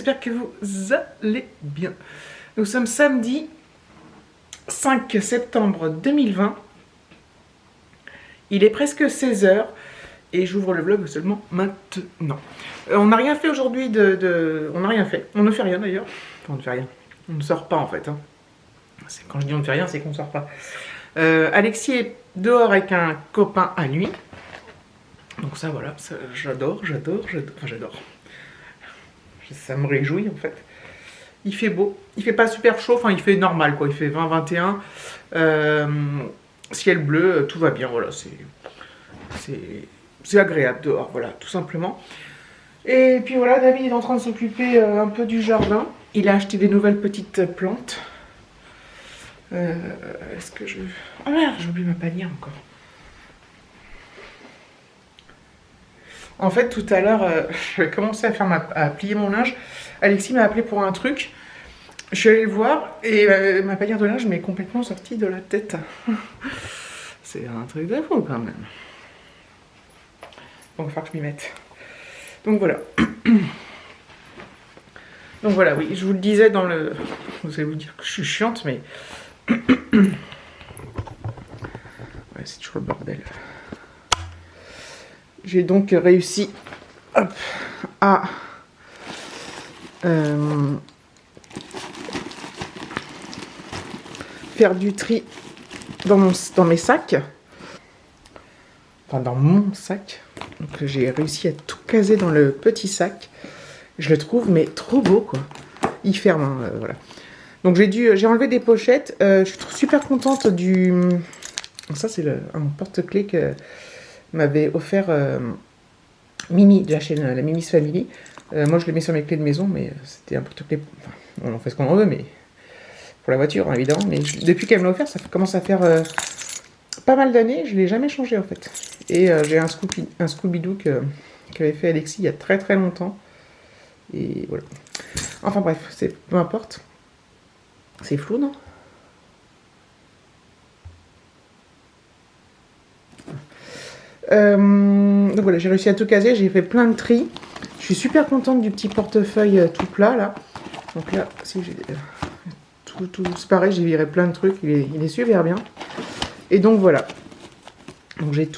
j'espère que vous allez bien. Nous sommes samedi 5 septembre 2020. Il est presque 16 h et j'ouvre le vlog seulement maintenant. On n'a rien fait aujourd'hui on n'a rien fait. On ne fait rien d'ailleurs. Enfin, on ne fait rien. On ne sort pas en fait. Hein. Quand je dis on ne fait rien, c'est qu'on ne sort pas. Alexis est dehors avec un copain à lui. Donc ça voilà, j'adore. Enfin j'adore. Ça me réjouit en fait. Il fait beau. Il fait pas super chaud, enfin il fait normal quoi. Il fait 20-21. Ciel bleu, tout va bien, voilà. C'est agréable dehors, voilà, tout simplement. Et puis voilà, David est en train de s'occuper un peu du jardin. Il a acheté des nouvelles petites plantes. Est-ce que je... Ah merde, j'ai oublié ma panière encore. En fait, tout à l'heure, je vais commencer à plier mon linge. Alexis m'a appelé pour un truc. Je suis allée le voir et ma panière de linge m'est complètement sortie de la tête. C'est un truc de fou quand même. Bon, il va falloir que je m'y mette. Donc voilà. Donc voilà, oui, je vous le disais dans le... Vous allez vous dire que je suis chiante, mais... Ouais, c'est toujours le bordel. J'ai donc réussi hop, à faire du tri dans mes sacs. Enfin, dans mon sac. Donc j'ai réussi à tout caser dans le petit sac. Je le trouve mais trop beau quoi. Il ferme, hein, voilà. Donc j'ai enlevé des pochettes. Je suis super contente du... Ça c'est un porte-clés que m'avait offert Mimi de la chaîne la Mimi's Family. Moi je le mets sur mes clés de maison, mais c'était un porte-clés. Enfin, on en fait ce qu'on en veut, mais pour la voiture hein, évidemment. Mais depuis qu'elle me l'a offert, ça commence à faire pas mal d'années. Je l'ai jamais changé en fait. Et j'ai un Scooby-Doo qu'avait fait Alexis il y a très très longtemps. Et voilà. Enfin bref, peu importe. C'est flou, non? Donc voilà, j'ai réussi à tout caser, j'ai fait plein de tri. Je suis super contente du petit portefeuille tout plat là. Donc là, si j'ai tout c'est pareil, j'ai viré plein de trucs, il est super bien. Et donc voilà. Donc j'ai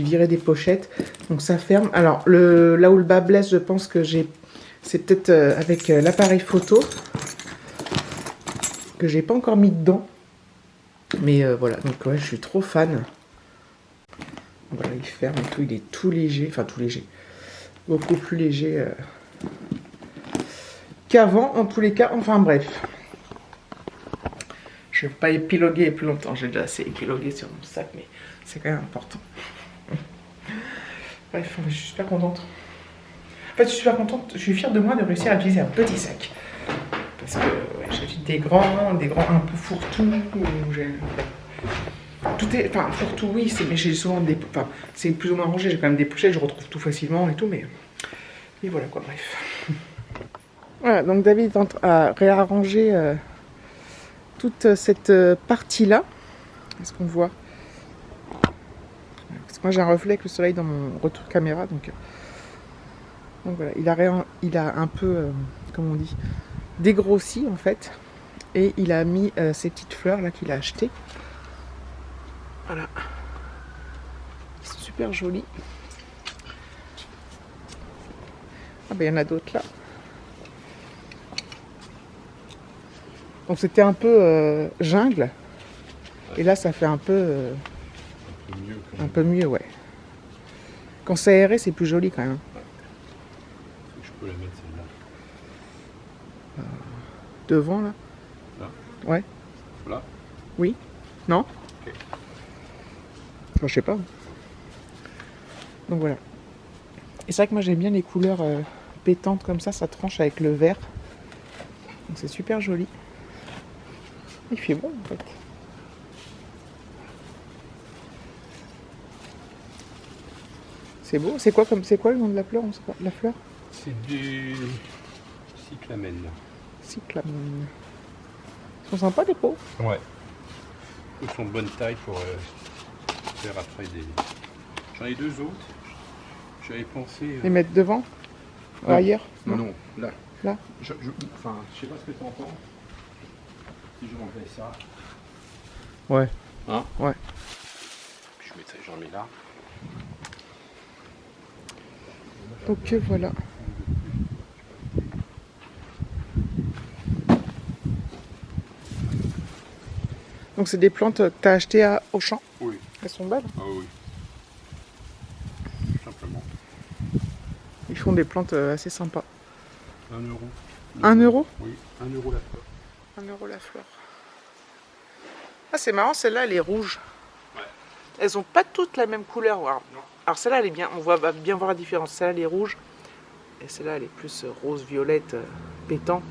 viré des pochettes, donc ça ferme. Alors là où le bas blesse, je pense que c'est peut-être avec l'appareil photo que j'ai pas encore mis dedans. Mais voilà, donc ouais, je suis trop fan. Voilà, il ferme et tout, il est tout léger, enfin tout léger, beaucoup plus léger qu'avant en tous les cas, enfin bref. Je vais pas épiloguer plus longtemps, j'ai déjà assez épilogué sur mon sac, mais c'est quand même important. Bref, je suis super contente. En fait, je suis super contente, je suis fière de moi de réussir à utiliser un petit sac. Parce que ouais, j'ai des grands un peu fourre-tout, tout est, enfin, fourre-tout, oui, mais j'ai souvent des... Enfin, c'est plus ou moins rangé, j'ai quand même des pochettes, je retrouve tout facilement et tout, mais voilà quoi, bref. Voilà, donc David a réarrangé toute cette partie-là. Est-ce qu'on voit? Parce que moi j'ai un reflet avec le soleil dans mon retour caméra, donc voilà, il a un peu, comme on dit, dégrossi en fait, et il a mis ces petites fleurs là qu'il a achetées. Voilà. Ils sont super jolis. Ah ben il y en a d'autres là. Donc c'était un peu jungle. Et là ça fait un peu mieux, ouais. Quand c'est aéré, c'est plus joli quand même. Je peux la mettre celle-là. Devant là. Là. Ouais. Là. Oui. Non. Okay. Enfin, je sais pas. Donc voilà. Et c'est vrai que moi j'aime bien les couleurs pétantes comme ça tranche avec le vert. Donc c'est super joli. Il fait bon en fait. C'est beau. C'est quoi le nom de la fleur? On sait pas. La fleur? C'est du cyclamène. Cyclamène. Ils sont sympas les pots. Ouais. Ils sont de bonne taille pour faire après des... J'en ai deux autres. J'avais pensé... Les mettre devant? Ou ailleurs? Non, là. Là. Enfin, je sais pas ce que tu entends. Si je m'enlevais ça. Ouais. Hein? Ouais. Puis j'en mets là. Donc voilà. Donc c'est des plantes que tu as achetées à Auchan. Oui. Elles sont belles. Ah oui. Tout simplement. Ils font des plantes assez sympas. 1 euro. 1 euro? Oui, 1 euro la fleur. 1 euro la fleur. Ah c'est marrant, celle-là elle est rouge. Ouais. Elles ont pas toutes la même couleur. Alors, Non. alors celle-là elle est bien, va bien voir la différence. Celle-là elle est rouge. Et celle-là elle est plus rose-violette, pétant.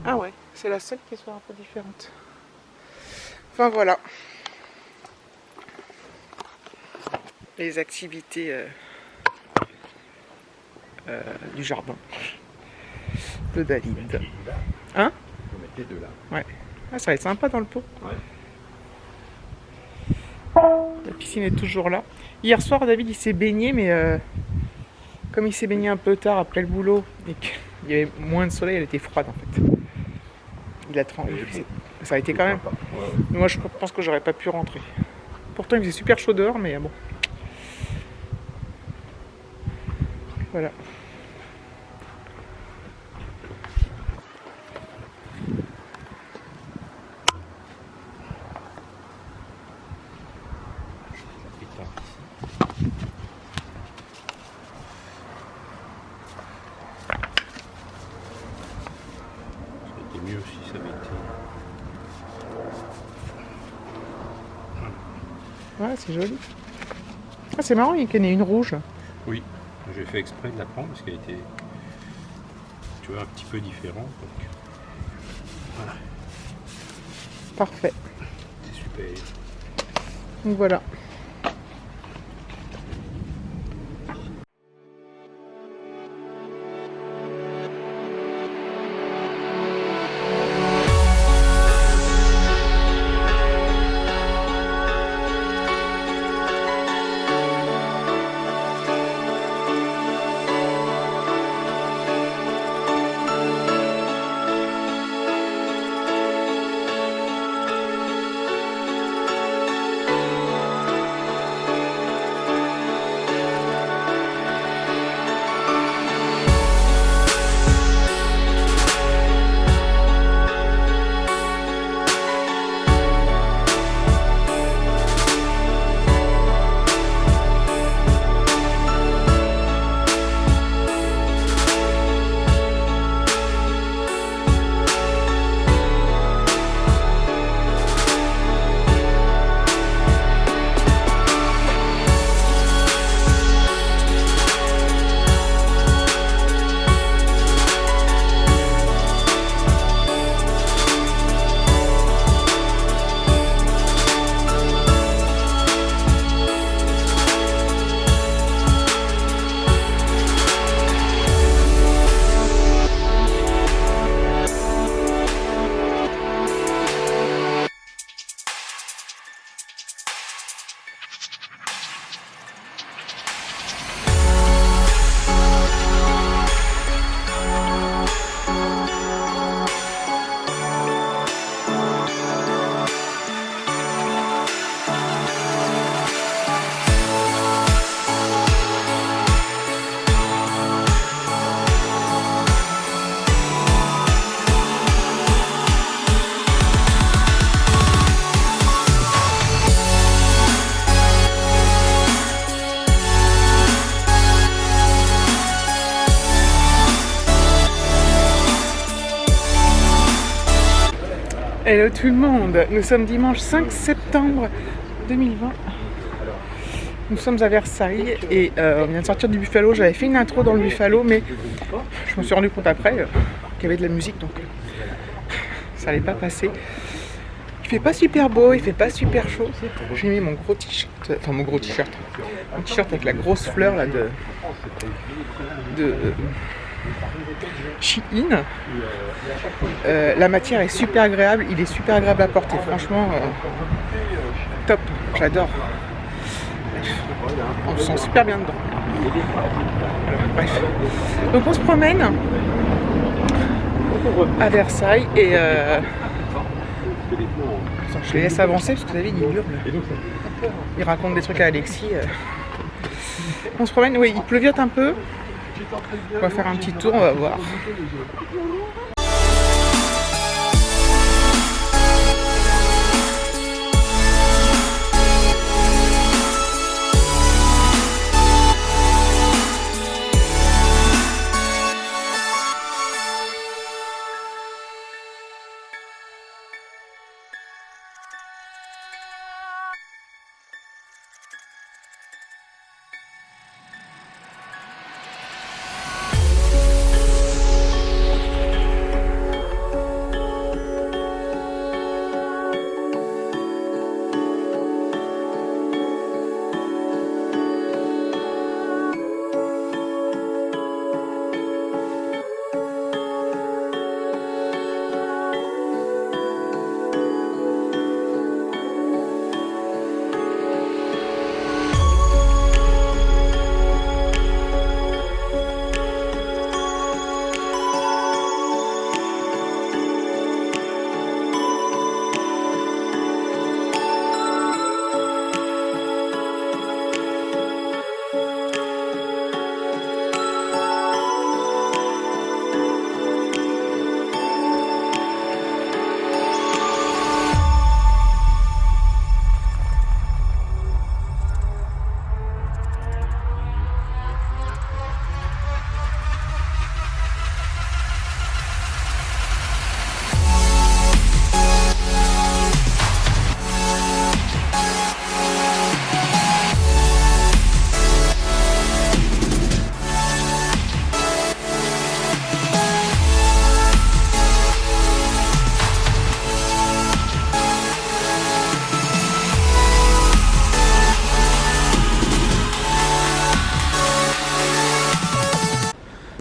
Ah ouais, c'est la seule qui soit un peu différente. Enfin voilà. Les activités du jardin de David. Hein? On met les deux là. Ouais. Ah, ça va être sympa dans le pot. Ouais. La piscine est toujours là. Hier soir, David il s'est baigné, mais comme il s'est baigné un peu tard après le boulot et qu'il y avait moins de soleil, elle était froide en fait. Il a trempé. Ça a été quand même. Ouais. Moi, je pense que j'aurais pas pu rentrer. Pourtant, il faisait super chaud dehors, mais bon. Voilà. Ça aurait été mieux si ça avait été. Ouais, c'est joli. Ah, c'est marrant, il y en a une rouge. Oui, j'ai fait exprès de la prendre parce qu'elle était, tu vois, un petit peu différente. Donc voilà, Parfait. c'est super. Donc voilà. Hello tout le monde, nous sommes dimanche 5 septembre 2020. Nous sommes à Versailles et on vient de sortir du Buffalo. J'avais fait une intro dans le Buffalo, mais je me suis rendu compte après qu'il y avait de la musique, donc ça allait pas passer. Il fait pas super beau, il fait pas super chaud. J'ai mis mon gros t-shirt, enfin mon gros t-shirt, un t-shirt avec la grosse fleur là de Shein. La matière est super agréable, il est super agréable à porter, franchement top, j'adore. On se sent super bien dedans. Bref. Donc on se promène à Versailles et je les laisse avancer parce que David il hurle. Il raconte des trucs à Alexis. On se promène, oui, il pleuviote un peu. On va faire un petit tour, on va voir.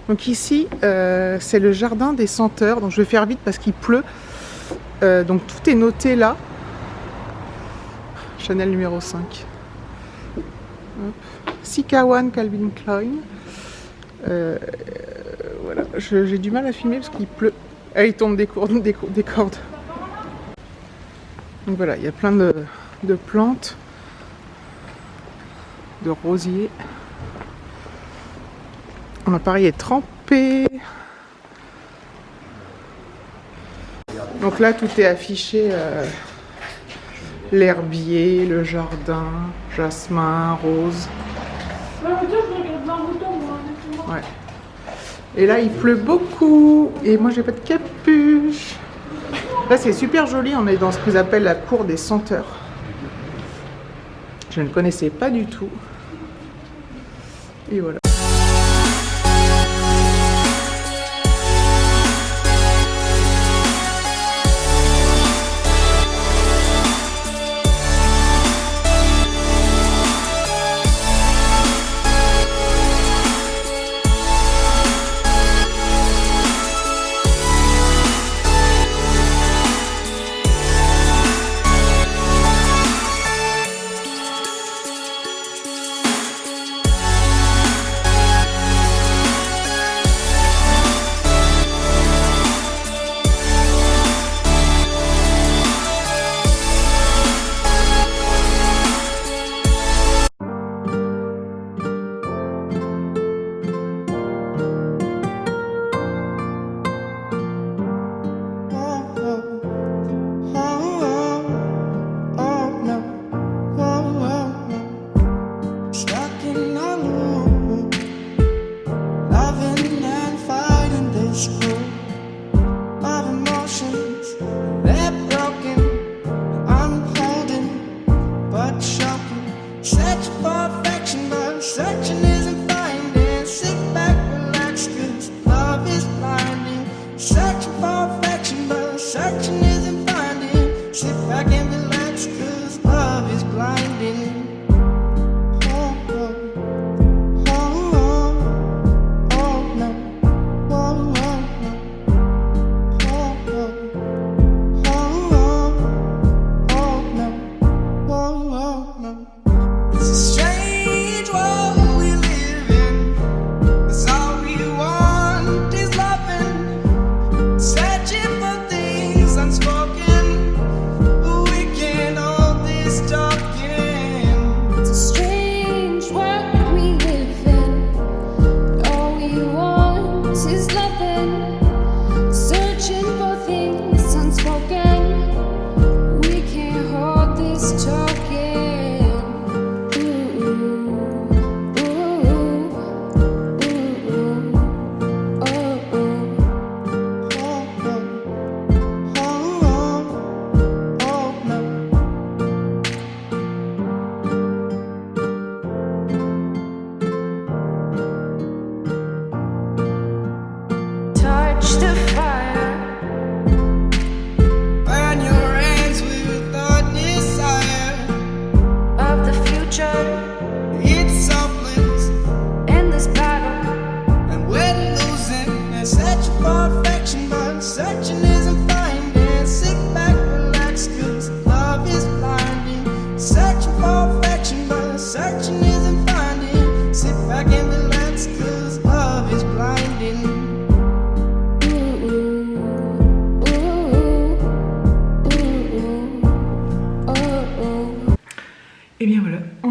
Donc ici, c'est le jardin des senteurs. Donc je vais faire vite parce qu'il pleut. Donc tout est noté là. Chanel numéro 5. Sikawan Calvin Klein. Voilà. J'ai du mal à filmer parce qu'il pleut. Ah, il tombe des cordes. Donc voilà, il y a plein de plantes. De rosiers. Mon appareil est trempé. Donc là, tout est affiché. L'herbier, le jardin, jasmin, rose. Ouais. Et là, il pleut beaucoup. Et moi, j'ai pas de capuche. Là, c'est super joli. On est dans ce qu'ils appellent la cour des senteurs. Je ne connaissais pas du tout. Et voilà.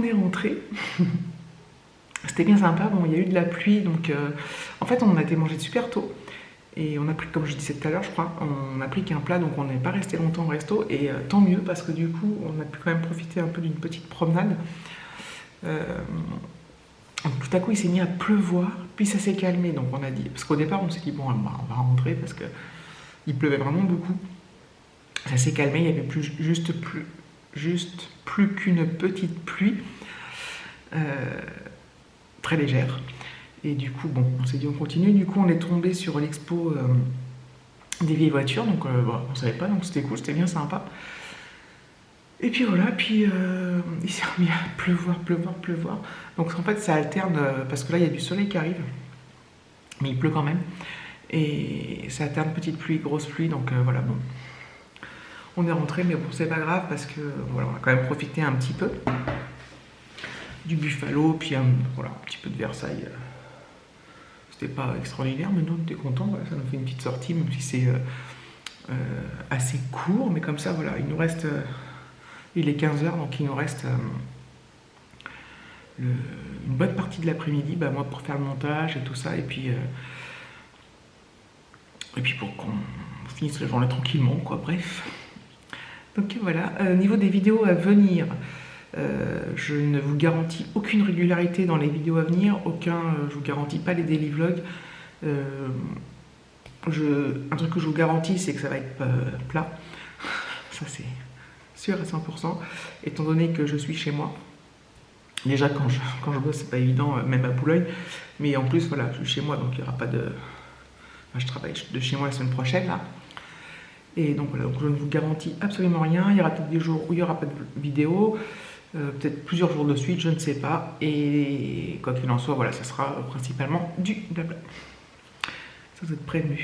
est rentré. C'était bien sympa. Bon, il y a eu de la pluie, donc en fait, on a été manger super tôt. Et on a pris, comme je disais tout à l'heure, je crois, on a pris qu'un plat, donc on n'est pas resté longtemps au resto. Et tant mieux, parce que du coup, on a pu quand même profiter un peu d'une petite promenade. Tout à coup, il s'est mis à pleuvoir, puis ça s'est calmé. Donc on a dit, parce qu'au départ, on s'est dit, bon, on va rentrer, parce que il pleuvait vraiment beaucoup. Ça s'est calmé, il n'y avait juste plus qu'une petite pluie très légère. Et du coup, bon, on s'est dit on continue. Du coup, on est tombé sur l'expo des vieilles voitures. Donc, bon, on savait pas, donc c'était cool, c'était bien sympa. Et puis voilà, puis il s'est remis à pleuvoir. Donc en fait, ça alterne, parce que là, il y a du soleil qui arrive. Mais il pleut quand même. Et ça alterne petite pluie, grosse pluie. Donc voilà, bon. On est rentré, mais bon, c'est pas grave, parce que voilà, on a quand même profité un petit peu du Buffalo, puis voilà, un petit peu de Versailles. C'était pas extraordinaire, mais nous on était contents, voilà, ça nous fait une petite sortie, même si c'est assez court, mais comme ça, voilà, il nous reste, il est 15h, donc il nous reste une bonne partie de l'après-midi, bah, moi pour faire le montage et tout ça, et puis pour qu'on finisse la journée tranquillement, quoi, bref. Donc voilà, niveau des vidéos à venir, je ne vous garantis aucune régularité dans les vidéos à venir, je vous garantis pas les daily vlogs. Un truc que je vous garantis, c'est que ça va être plat. Ça c'est sûr à 100%, étant donné que je suis chez moi. Déjà quand je bosse, c'est pas évident, même à Boulogne, mais en plus voilà, je suis chez moi, donc il n'y aura pas de... Enfin, je travaille de chez moi la semaine prochaine là. Et donc voilà, donc je ne vous garantis absolument rien. Il y aura peut-être des jours où il n'y aura pas de vidéo, peut-être plusieurs jours de suite, je ne sais pas. Et quoi qu'il en soit, voilà, ça sera principalement du blabla. Ça, vous êtes prévenus.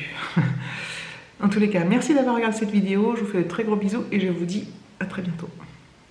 En tous les cas, merci d'avoir regardé cette vidéo. Je vous fais de très gros bisous et je vous dis à très bientôt.